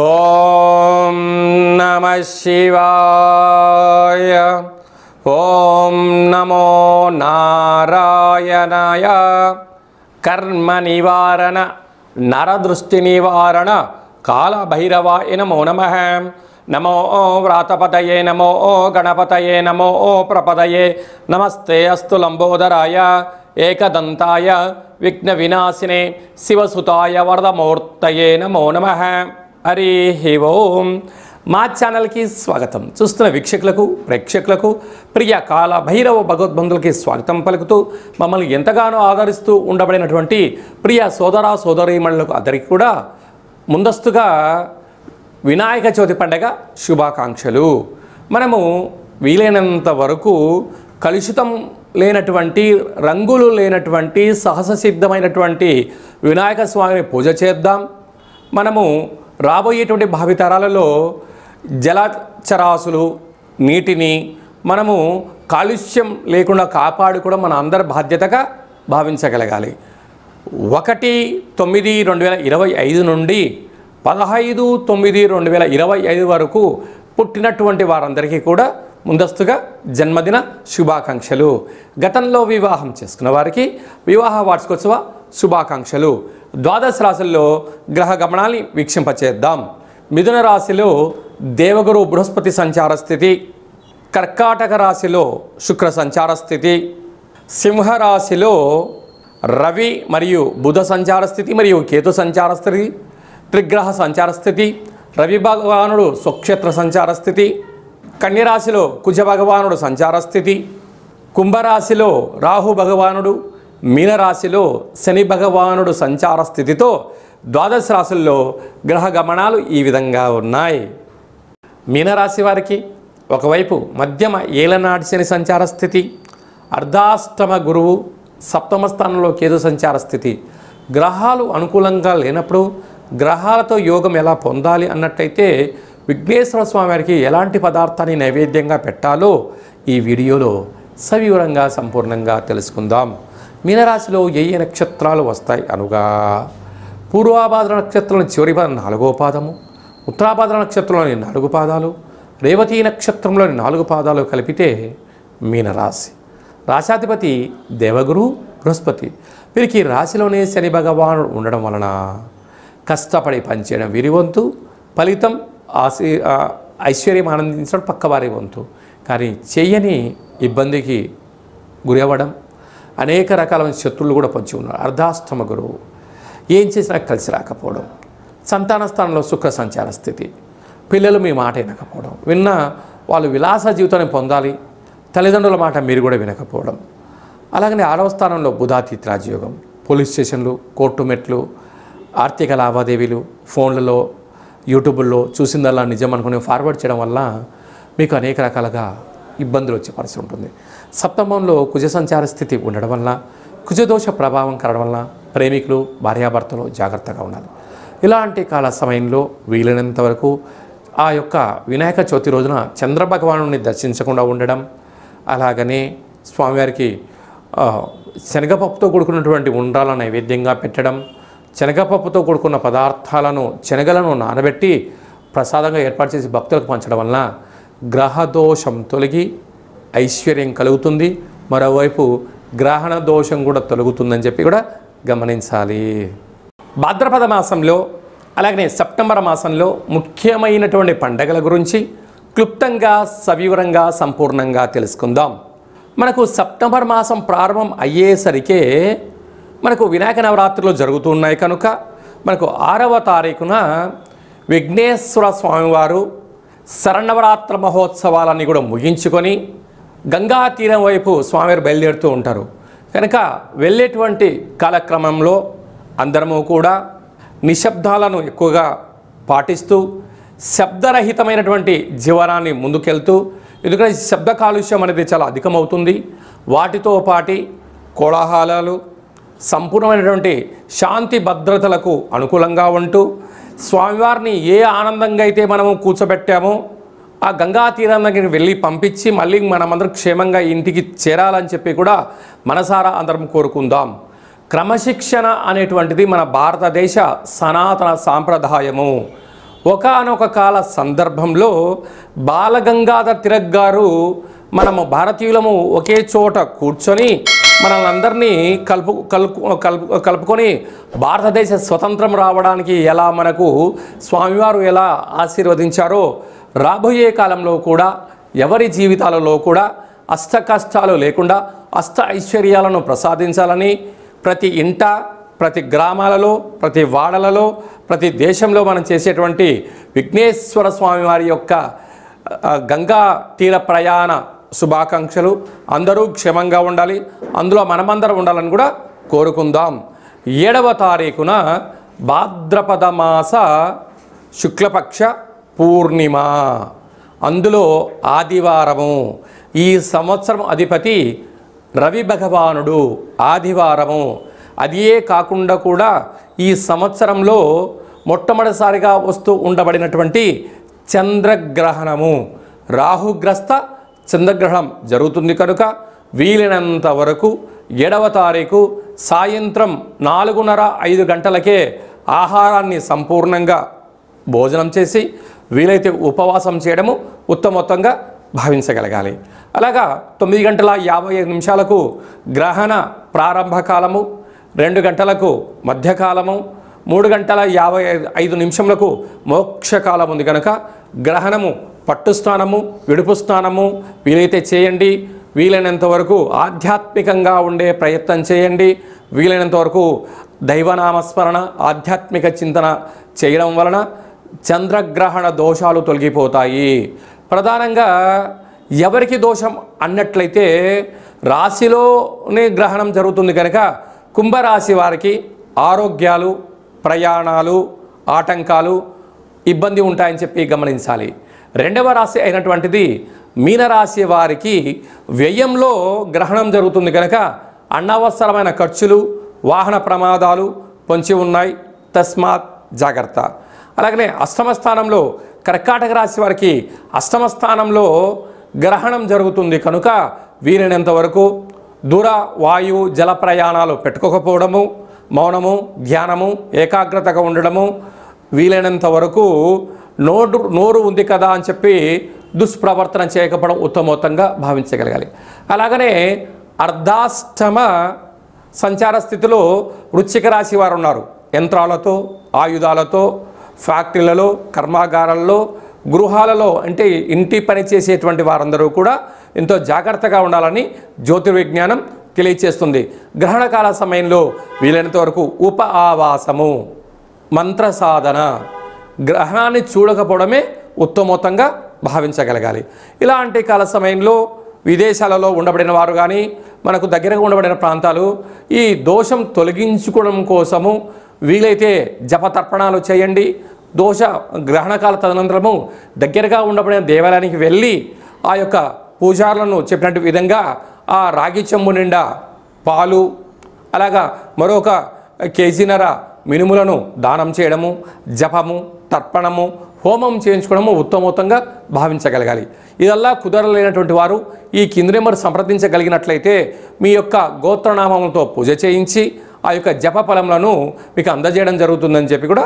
ఓం నమః శివాయ. ఓం నమో నారాయణాయ. కర్మ నివారణ నరదృష్టి నివారణ కాళభైరవాయ నమో నమః. నమో వ్రాతపతయే నమో గణపతయే నమో ప్రపదయే. నమస్తే అస్తు లంబోదరాయ ఏకదంతాయ విఘ్న వినాశినే శివసుతాయ వరదమూర్తయే నమో నమః. హరి ఓం. మా ఛానల్కి స్వాగతం. చూస్తున్న వీక్షకులకు ప్రేక్షకులకు ప్రియ కాళభైరవ భగవద్బంధులకి స్వాగతం పలుకుతూ మమ్మల్ని ఎంతగానో ఆదరిస్తూ ఉండబడినటువంటి ప్రియ సోదర సోదరీమణులకు అందరికీ కూడా ముందస్తుగా వినాయక చవితి పండగ శుభాకాంక్షలు. మనము వీలైనంత వరకు కలుషితం లేనటువంటి రంగులు లేనటువంటి సహజ సిద్ధమైనటువంటి వినాయక స్వామిని పూజ చేద్దాం. మనము రాబోయేటువంటి భావితరాలలో జలచరాశులు నీటిని మనము కాలుష్యం లేకుండా కాపాడుకోవడం మన అందరి బాధ్యతగా భావించగలగాలి. 1/9/2025 నుండి 15/9/2025 వరకు పుట్టినటువంటి వారందరికీ కూడా ముందస్తుగా జన్మదిన శుభాకాంక్షలు. గతంలో వివాహం చేసుకున్న వారికి వివాహ వార్షికోత్సవ శుభాకాంక్షలు. ద్వాదశ రాశుల్లో గ్రహ గమనాన్ని వీక్షింపచేద్దాం. మిథున రాశిలో దేవగురు బృహస్పతి సంచార స్థితి, కర్కాటక రాశిలో శుక్ర సంచార స్థితి, సింహరాశిలో రవి మరియు బుధ సంచార స్థితి మరియు కేతు సంచార స్థితి, త్రిగ్రహ సంచార స్థితి, రవి భగవానుడు స్వక్షేత్ర సంచార స్థితి, కన్యరాశిలో కుజ భగవానుడు సంచార స్థితి, కుంభరాశిలో రాహు భగవానుడు, మీనరాశిలో శని భగవానుడు సంచార స్థితితో ద్వాదశ రాశుల్లో గ్రహ గమనాలు ఈ విధంగా ఉన్నాయి. మీనరాశి వారికి ఒకవైపు మధ్యమ ఏలనాటి శని సంచార స్థితి, అర్ధాష్టమ గురువు, సప్తమ స్థానంలో కేతు సంచార స్థితి. గ్రహాలు అనుకూలంగా లేనప్పుడు గ్రహాలతో యోగం ఎలా పొందాలి అన్నట్టయితే విఘ్నేశ్వర స్వామి వారికి ఎలాంటి పదార్థాన్ని నైవేద్యంగా పెట్టాలో ఈ వీడియోలో సవివరంగా సంపూర్ణంగా తెలుసుకుందాం. మీనరాశిలో ఏ నక్షత్రాలు వస్తాయి అనుగా పూర్వాభాద్ర నక్షత్రంలోని చివరి పాదం 4వ పాదము, ఉత్తరాభాద్ర నక్షత్రంలోని 4 పాదాలు, రేవతి నక్షత్రంలోని 4 పాదాలు కలిపితే మీనరాశి. రాశాధిపతి దేవగురు బృహస్పతి. వీరికి రాశిలోనే శని భగవానుడు ఉండడం వలన కష్టపడి పనిచేయడం వీరి వంతు, ఫలితం ఐశ్వర్యం ఆనందించడం పక్కవారి వంతు. కానీ చెయ్యని ఇబ్బందికి గురి అవ్వడం, అనేక రకాలైన శత్రువులు కూడా పొంచి ఉన్నారు. అర్ధాష్టమ గురువు ఏం చేసినా కలిసి రాకపోవడం, సంతాన స్థానంలో శుక్ర సంచార స్థితి, పిల్లలు మీ మాట వినకపోవడం, విన్నా వాళ్ళు విలాస జీవితాన్ని పొందాలి, తల్లిదండ్రుల మాట మీరు కూడా వినకపోవడం. అలాగనే 6వ స్థానంలో బుధాతీత రాజయోగం, పోలీస్ స్టేషన్లు, కోర్టు మెట్లు, ఆర్థిక లావాదేవీలు, ఫోన్లలో యూట్యూబ్లో చూసిందల్లా నిజం అనుకుని ఫార్వర్డ్ చేయడం వల్ల మీకు అనేక రకాలుగా ఇబ్బందులు వచ్చే పరిస్థితి ఉంటుంది. సప్తమంలో కుజ సంచార స్థితి ఉండడం వల్ల కుజదోష ప్రభావం కలగడం వల్ల ప్రేమికులు భార్యాభర్తలు జాగ్రత్తగా ఉండాలి. ఇలాంటి కాల సమయంలో వీలైనంత వరకు ఆ యొక్క వినాయక చవితి రోజున చంద్రభగవానుని దర్శించకుండా ఉండడం, అలాగనే స్వామివారికి శనగపప్పుతో కూడుకున్నటువంటి ఉండ్రాల నైవేద్యంగా పెట్టడం, శనగపప్పుతో కూడుకున్న పదార్థాలను శనగలను నానబెట్టి ప్రసాదంగా ఏర్పాటు చేసి భక్తులకు పంచడం వలన గ్రహదోషం తొలగి ఐశ్వర్యం కలుగుతుంది. మరోవైపు గ్రహణ దోషం కూడా తొలగుతుందని చెప్పి కూడా గమనించాలి. భాద్రపద మాసంలో అలాగనే సెప్టెంబర్ మాసంలో ముఖ్యమైనటువంటి పండగల గురించి క్లుప్తంగా సవివరంగా సంపూర్ణంగా తెలుసుకుందాం. మనకు సెప్టెంబర్ మాసం ప్రారంభం అయ్యేసరికే మనకు వినాయక నవరాత్రులు జరుగుతున్నాయి కనుక మనకు 6వ తారీఖున విఘ్నేశ్వర స్వామివారు శరన్నవరాత్ర మహోత్సవాలన్నీ కూడా ముగించుకొని గంగా తీరం వైపు స్వామివారు బయలుదేరుతూ ఉంటారు. కనుక వెళ్ళేటువంటి కాలక్రమంలో అందరము కూడా నిశ్శబ్దాలను ఎక్కువగా పాటిస్తూ శబ్దరహితమైనటువంటి జీవనాన్ని ముందుకెళ్తూ, ఎందుకంటే శబ్ద కాలుష్యం అనేది చాలా అధికమవుతుంది. వాటితో పాటి కోలాహలాలు సంపూర్ణమైనటువంటి శాంతి భద్రతలకు అనుకూలంగా ఉంటూ స్వామివారిని ఏ ఆనందంగా అయితే మనము కూర్చోబెట్టామో ఆ గంగా తీరం దగ్గరికి వెళ్ళి పంపించి మళ్ళీ మనమందరం క్షేమంగా ఇంటికి చేరాలని చెప్పి కూడా మనసారా అందరం కోరుకుందాం. క్రమశిక్షణ అనేటువంటిది మన భారతదేశ సనాతన సాంప్రదాయము. ఒకానొక కాల సందర్భంలో బాలగంగాధర్ తిలక్ గారు మనము భారతీయులము ఒకే చోట కూర్చొని మనల్ని అందరినీ కలుపుకొని భారతదేశ స్వతంత్రం రావడానికి ఎలా మనకు స్వామివారు ఎలా ఆశీర్వదించారో రాబోయే కాలంలో కూడా ఎవరి జీవితాలలో కూడా అష్ట కష్టాలు లేకుండా అష్ట ఐశ్వర్యాలను ప్రసాదించాలని ప్రతి ఇంట, ప్రతి గ్రామాలలో, ప్రతి వాడలలో, ప్రతి దేశంలో మనం చేసేటువంటి విఘ్నేశ్వర స్వామి వారి యొక్క గంగా తీర ప్రయాణ శుభాకాంక్షలు. అందరూ క్షేమంగా ఉండాలి, అందులో మనమందరం ఉండాలని కూడా కోరుకుందాం. 7వ తారీఖున భాద్రపద మాస శుక్లపక్ష పూర్ణిమ, అందులో ఆదివారము. ఈ సంవత్సరం అధిపతి రవి భగవానుడు, ఆదివారము. అదియే కాకుండా కూడా ఈ సంవత్సరంలో మొట్టమొదటిసారిగా వస్తూ ఉండబడినటువంటి చంద్రగ్రహణము, రాహుగ్రస్త చంద్రగ్రహణం జరుగుతుంది కనుక వీలైనంత వరకు 7వ తారీఖు సాయంత్రం 4:30-5 గంటలకే ఆహారాన్ని సంపూర్ణంగా భోజనం చేసి వీలైతే ఉపవాసం చేయడము ఉత్తమోత్తంగా భావించగలగాలి. అలాగా 9:55 గ్రహణ ప్రారంభ కాలము, 2 గంటలకు మధ్యకాలము, 3:55 మోక్షకాలం ఉంది కనుక గ్రహణము పట్టు స్నానము, విడుపు స్నానము వీలైతే చేయండి. వీలైనంత వరకు ఆధ్యాత్మికంగా ఉండే ప్రయత్నం చేయండి. వీలైనంత వరకు దైవనామస్మరణ, ఆధ్యాత్మిక చింతన చేయడం వలన చంద్రగ్రహణ దోషాలు తొలగిపోతాయి. ప్రధానంగా ఎవరికి దోషం అన్నట్లయితే రాశిలోనే గ్రహణం జరుగుతుంది కనుక కుంభరాశి వారికి ఆరోగ్యాలు, ప్రయాణాలు, ఆటంకాలు, ఇబ్బంది ఉంటాయని చెప్పి గమనించాలి. 2వ రాశి అయినటువంటిది మీనరాశి వారికి వ్యయంలో గ్రహణం జరుగుతుంది కనుక అనవసరమైన ఖర్చులు, వాహన ప్రమాదాలు పొంచి ఉన్నాయి, తస్మాత్ జాగ్రత్త. అలాగనే అష్టమ స్థానంలో కర్కాటక రాశి వారికి అష్టమ స్థానంలో గ్రహణం జరుగుతుంది కనుక వీలైనంత వరకు దూర వాయు జల ప్రయాణాలు పెట్టుకోకపోవడము, మౌనము, ధ్యానము, ఏకాగ్రతగా ఉండడము, వీలైనంత వరకు నోరు ఉంది కదా అని చెప్పి దుష్ప్రవర్తన చేయకపోవడం ఉత్తమోత్తంగా భావించగలగాలి. అలాగనే అర్ధాష్టమ సంచార స్థితిలో వృశ్చిక రాశి వారు ఉన్నారు. యంత్రాలతో, ఆయుధాలతో, ఫ్యాక్టరీలలో, కర్మాగారాల్లో, గృహాలలో అంటే ఇంటి పని చేసేటువంటి వారందరూ కూడా ఎంతో జాగ్రత్తగా ఉండాలని జ్యోతిర్విజ్ఞానం తెలియచేస్తుంది. గ్రహణకాల సమయంలో వీలైనంత వరకు ఉప ఆవాసము, మంత్ర సాధన, గ్రహణాన్ని చూడకపోవడమే ఉత్తమోత్తంగా భావించగలగాలి. ఇలాంటి కాల సమయంలో విదేశాలలో ఉండబడిన వారు కానీ మనకు దగ్గరగా ఉండబడిన ప్రాంతాలు ఈ దోషం తొలగించుకోవడం కోసము వీలైతే జపతర్పణాలు చేయండి. దోష గ్రహణకాల తదనంతరము దగ్గరగా ఉండబడిన దేవాలయానికి వెళ్ళి ఆ యొక్క పూజారులను చెప్పినట్టు విధంగా ఆ రాగి చెంబు నిండా పాలు, అలాగా మరొక కేజీన్నర మినుములను దానం చేయడము, జపము, తర్పణము, హోమం చేయించుకోవడము ఉత్తమోత్తంగా భావించగలగాలి. ఇదల్లా కుదరలేనటువంటి వారు ఈ కింది నెంబర్ సంప్రదించగలిగినట్లయితే మీ యొక్క గోత్రనామంతో పూజ చేయించి ఆ యొక్క జప ఫలములను మీకు అందజేయడం జరుగుతుందని చెప్పి కూడా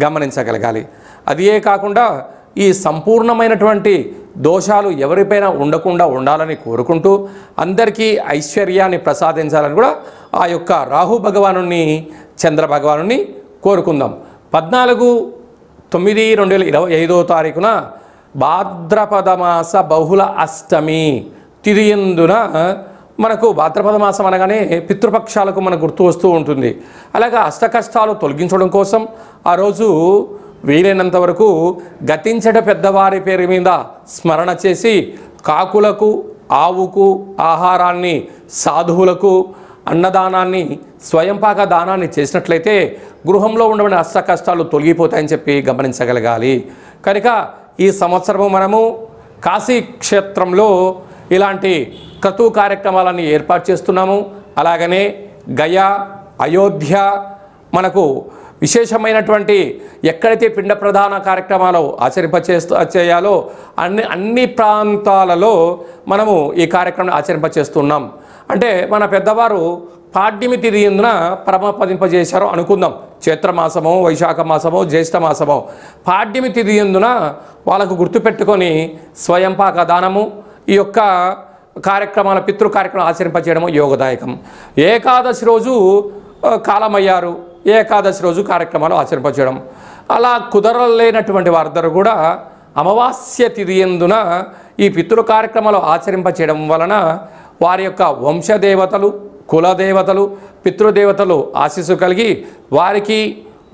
గమనించగలగాలి. అదే కాకుండా ఈ సంపూర్ణమైనటువంటి దోషాలు ఎవరిపైన ఉండకుండా ఉండాలని కోరుకుంటూ అందరికీ ఐశ్వర్యాన్ని ప్రసాదించాలని కూడా ఆ యొక్క రాహు భగవాను, చంద్ర భగవాను కోరుకుందాం. 14/9/2025 భాద్రపద మాస బహుళ అష్టమి తిథి యందున మనకు భాద్రపద మాసం అనగానే పితృపక్షాలకు మనకు గుర్తు వస్తూ ఉంటుంది. అలాగా అష్ట కష్టాలు తొలగించడం కోసం ఆ రోజు వీలైనంత వరకు గతించట పెద్దవారి పేరు మీద స్మరణ చేసి కాకులకు, ఆవుకు ఆహారాన్ని, సాధువులకు అన్నదానాన్ని, స్వయంపాక దానాన్ని చేసినట్లయితే గృహంలో ఉండబడిన అష్ట కష్టాలు తొలగిపోతాయని చెప్పి గమనించగలగాలి. కనుక ఈ సంవత్సరము మనము కాశీ క్షేత్రంలో ఇలాంటి క్రతు కార్యక్రమాలన్నీ ఏర్పాటు చేస్తున్నాము. అలాగనే గయా, అయోధ్య మనకు విశేషమైనటువంటి ఎక్కడైతే పిండ ప్రధాన కార్యక్రమాలు చేయాలో అన్ని ప్రాంతాలలో మనము ఈ కార్యక్రమాన్ని ఆచరింపచేస్తున్నాం. అంటే మన పెద్దవారు పాడ్యమి తిథి యందున పరమపదింపజేశారు అనుకుందాం. చైత్రమాసమో వైశాఖ మాసమో జ్యేష్ఠ మాసమో పాడ్యమి తిథి యందున వాళ్ళకు గుర్తుపెట్టుకొని స్వయంపాక దానము ఈ యొక్క కార్యక్రమాల పితృ కార్యక్రమాలు ఆచరింపచేయడము యోగదాయకం. ఏకాదశి రోజు కాలమయ్యారు, ఏకాదశి రోజు కార్యక్రమాలు ఆచరింపచేయడం. అలా కుదరలేనటువంటి వారందరూ కూడా అమావాస్య తిథి యందున ఈ పితృ కార్యక్రమాలు ఆచరింపచేయడం వలన వారి యొక్క వంశదేవతలు, కులదేవతలు, పితృదేవతలు ఆశీస్సు కలిగి వారికి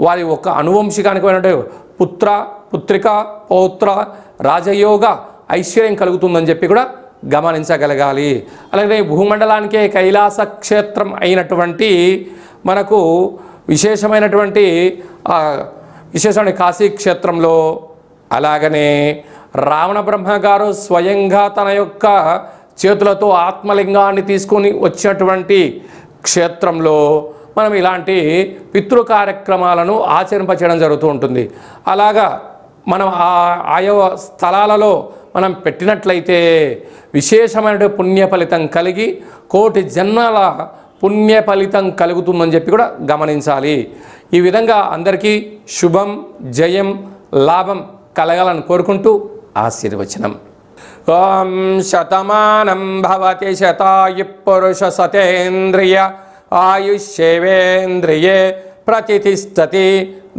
వారి ఒక అనువంశికానికి పుత్ర, పుత్రిక, పౌత్ర, రాజయోగ ఐశ్వర్యం కలుగుతుందని చెప్పి కూడా గమనించగలగాలి. అలాగే భూమండలానికే కైలాస క్షేత్రం అయినటువంటి మనకు విశేషమైన కాశీ క్షేత్రంలో, అలాగనే రావణ బ్రహ్మ గారు స్వయంగా తన యొక్క చేతులతో ఆత్మలింగాన్ని తీసుకొని వచ్చినటువంటి క్షేత్రంలో మనం ఇలాంటి పితృ కార్యక్రమాలను ఆచరింపచేయడం జరుగుతూ ఉంటుంది. అలాగా మనం ఆయా స్థలాలలో మనం పెట్టినట్లయితే విశేషమైన పుణ్య ఫలితం కలిగి కోటి జన్మల పుణ్య ఫలితం కలుగుతుందని చెప్పి కూడా గమనించాలి. ఈ విధంగా అందరికీ శుభం, జయం, లాభం కలగాలని కోరుకుంటూ ఆశీర్వచనం. ఓం శతమానం భవతి శతాయు పురుష సతేంద్రియ ఆయుష్యేవేంద్రియే ప్రతిష్టతి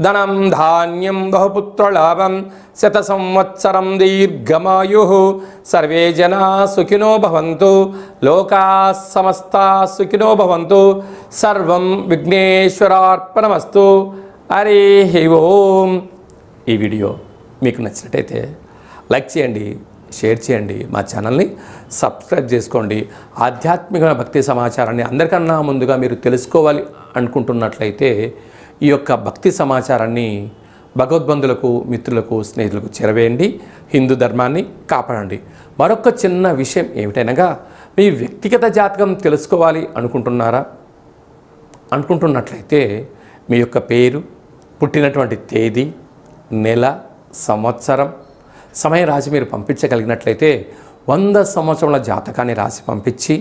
ధనం ధాన్యం బహుపుత్రలాభం శత సంవత్సరం దీర్ఘమాయు సర్వే జనా సుఖినో భవంతు లోకా సమస్తా సుఖినో భవంతు సర్వం విఘ్నేశ్వరార్పణమస్తు. హరి ఓం. ఈ వీడియో మీకు నచ్చినట్టయితే లైక్ చేయండి, షేర్ చేయండి, మా ఛానల్ని సబ్స్క్రైబ్ చేసుకోండి. ఆధ్యాత్మిక భక్తి సమాచారాన్ని అందరికన్నా ముందుగా మీరు తెలుసుకోవాలి అనుకుంటున్నట్లయితే ఈ యొక్క భక్తి సమాచారాన్ని భగవద్బంధులకు, మిత్రులకు, స్నేహితులకు చేరవేయండి. హిందూ ధర్మాన్ని కాపాడండి. మరొక చిన్న విషయం ఏమిటనగా, మీ వ్యక్తిగత జాతకం తెలుసుకోవాలి అనుకుంటున్నట్లయితే మీ యొక్క పేరు, పుట్టినటువంటి తేదీ, నెల, సంవత్సరం, సమయం రాసి మీరు పంపించగలిగినట్లయితే 100 సంవత్సరాల జాతకాన్ని రాసి పంపించి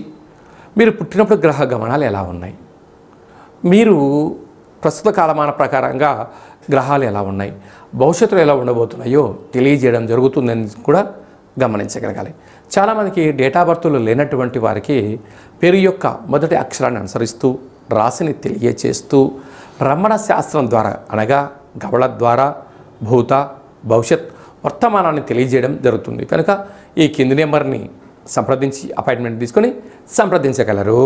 మీరు పుట్టినప్పుడు గ్రహ గమనాలు ఎలా ఉన్నాయి, మీరు ప్రస్తుత కాలమాన ప్రకారంగా గ్రహాలు ఎలా ఉన్నాయి, భవిష్యత్తులో ఎలా ఉండబోతున్నాయో తెలియజేయడం జరుగుతుందని కూడా గమనించగలగాలి. చాలామందికి డేటా బర్త్లు లేనటువంటి వారికి పేరు యొక్క మొదటి అక్షరాన్ని అనుసరిస్తూ రాశిని తెలియచేస్తూ రమణ శాస్త్రం ద్వారా అనగా గవళ ద్వారా భూత, భవిష్యత్, వర్తమానాన్ని తెలియజేయడం జరుగుతుంది. కనుక ఈ కింది నెంబర్ని సంప్రదించి అపాయింట్మెంట్ తీసుకొని సంప్రదించగలరు.